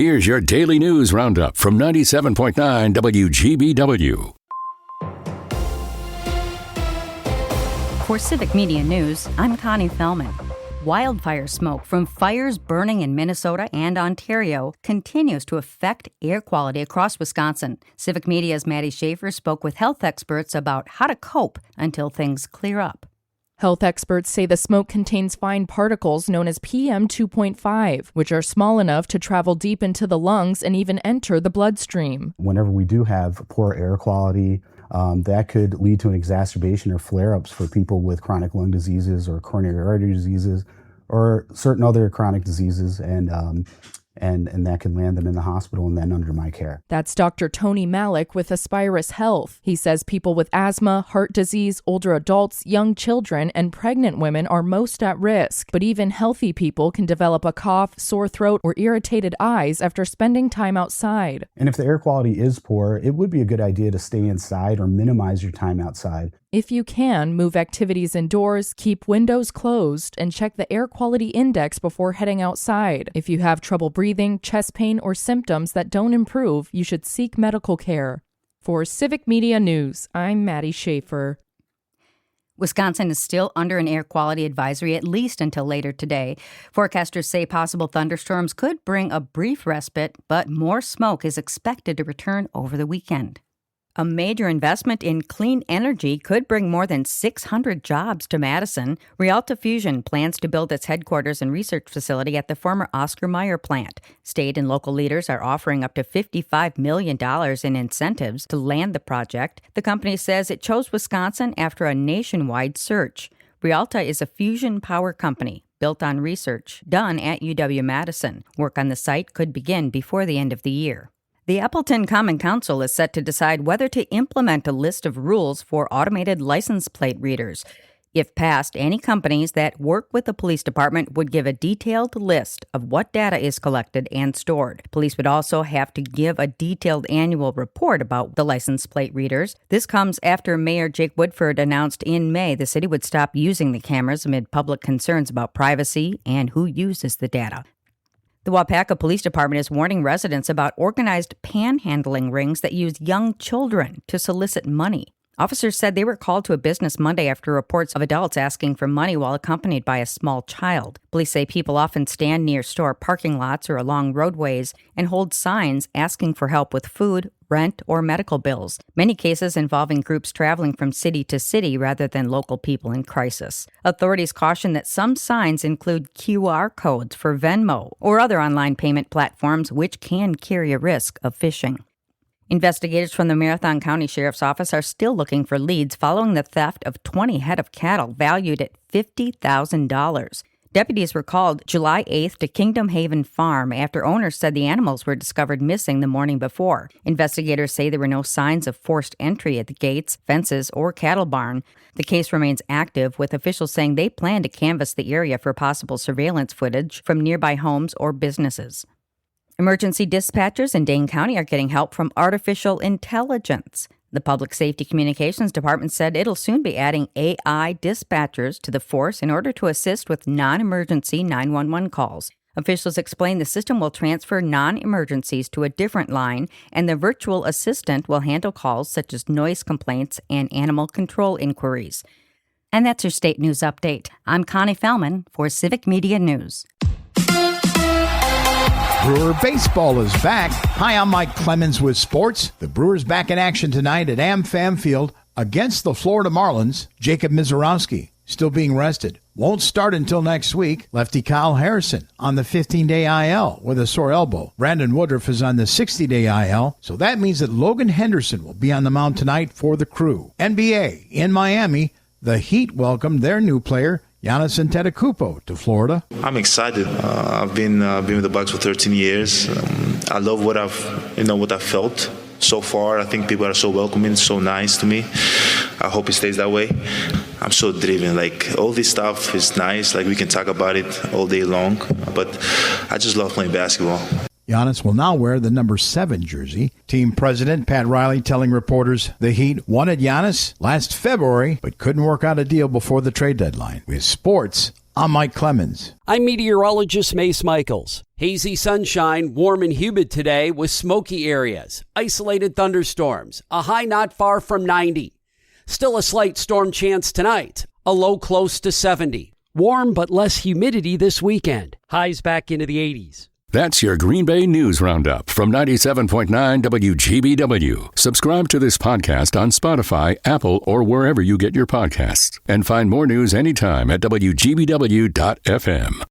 Here's your daily news roundup from 97.9 WGBW. For Civic Media News, I'm Connie Fellman. Wildfire smoke from fires burning in Minnesota and Ontario continues to affect air quality across Wisconsin. Civic Media's Maddie Schaefer spoke with health experts about how to cope until things clear up. Health experts say the smoke contains fine particles known as PM 2.5, which are small enough to travel deep into the lungs and even enter the bloodstream. Whenever we do have poor air quality, that could lead to an exacerbation or flare-ups for people with chronic lung diseases or coronary artery diseases or certain other chronic diseases, and that can land them in the hospital and then under my care. That's Dr. Tony Malik with Aspirus Health. He says people with asthma, heart disease, older adults, young children, and pregnant women are most at risk. But even healthy people can develop a cough, sore throat, or irritated eyes after spending time outside. And if the air quality is poor, it would be a good idea to stay inside or minimize your time outside. If you can, move activities indoors, keep windows closed, and check the air quality index before heading outside. If you have trouble breathing, chest pain, or symptoms that don't improve, you should seek medical care. For Civic Media News, I'm Maddie Schaefer. Wisconsin is still under an air quality advisory at least until later today. Forecasters say possible thunderstorms could bring a brief respite, but more smoke is expected to return over the weekend. A major investment in clean energy could bring more than 600 jobs to Madison. Rialto Fusion plans to build its headquarters and research facility at the former Oscar Mayer plant. State and local leaders are offering up to $55 million in incentives to land the project. The company says it chose Wisconsin after a nationwide search. Rialto is a fusion power company built on research done at UW-Madison. Work on the site could begin before the end of the year. The Appleton Common Council is set to decide whether to implement a list of rules for automated license plate readers. If passed, any companies that work with the police department would give a detailed list of what data is collected and stored. Police would also have to give a detailed annual report about the license plate readers. This comes after Mayor Jake Woodford announced in May the city would stop using the cameras amid public concerns about privacy and who uses the data. The Waupaca Police Department is warning residents about organized panhandling rings that use young children to solicit money. Officers said they were called to a business Monday after reports of adults asking for money while accompanied by a small child. Police say people often stand near store parking lots or along roadways and hold signs asking for help with food, rent, or medical bills. Many cases involving groups traveling from city to city rather than local people in crisis. Authorities caution that some signs include QR codes for Venmo or other online payment platforms, which can carry a risk of phishing. Investigators from the Marathon County Sheriff's Office are still looking for leads following the theft of 20 head of cattle valued at $50,000. Deputies were called July 8th to Kingdom Haven Farm after owners said the animals were discovered missing the morning before. Investigators say there were no signs of forced entry at the gates, fences, or cattle barn. The case remains active, with officials saying they plan to canvass the area for possible surveillance footage from nearby homes or businesses. Emergency dispatchers in Dane County are getting help from artificial intelligence. The Public Safety Communications Department said it'll soon be adding AI dispatchers to the force in order to assist with non-emergency 911 calls. Officials explain the system will transfer non-emergencies to a different line, and the virtual assistant will handle calls such as noise complaints and animal control inquiries. And that's your state news update. I'm Connie Fellman for Civic Media News. Brewer baseball is back. Hi, I'm Mike Clemens with sports. The Brewers back in action tonight at AmFam Field against the Florida Marlins. Jacob Mizorowski still being rested. Won't start until next week. Lefty Kyle Harrison on the 15-day IL with a sore elbow. Brandon Woodruff is on the 60-day IL, so that means that Logan Henderson will be on the mound tonight for the Crew. NBA in Miami, the Heat welcomed their new player, Giannis Antetokounmpo, to Florida. I'm excited. I've been with the Bucks for 13 years. I love what I've felt so far. I think people are so welcoming, so nice to me. I hope it stays that way. I'm so driven. Like, all this stuff is nice. Like, we can talk about it all day long. But I just love playing basketball. Giannis will now wear the number 7 jersey. Team president Pat Riley telling reporters the Heat wanted Giannis last February, but couldn't work out a deal before the trade deadline. With sports, I'm Mike Clemens. I'm meteorologist Mace Michaels. Hazy sunshine, warm and humid today with smoky areas, isolated thunderstorms, a high not far from 90. Still a slight storm chance tonight, a low close to 70. Warm but less humidity this weekend, highs back into the 80s. That's your Green Bay News Roundup from 97.9 WGBW. Subscribe to this podcast on Spotify, Apple, or wherever you get your podcasts. And find more news anytime at WGBW.FM.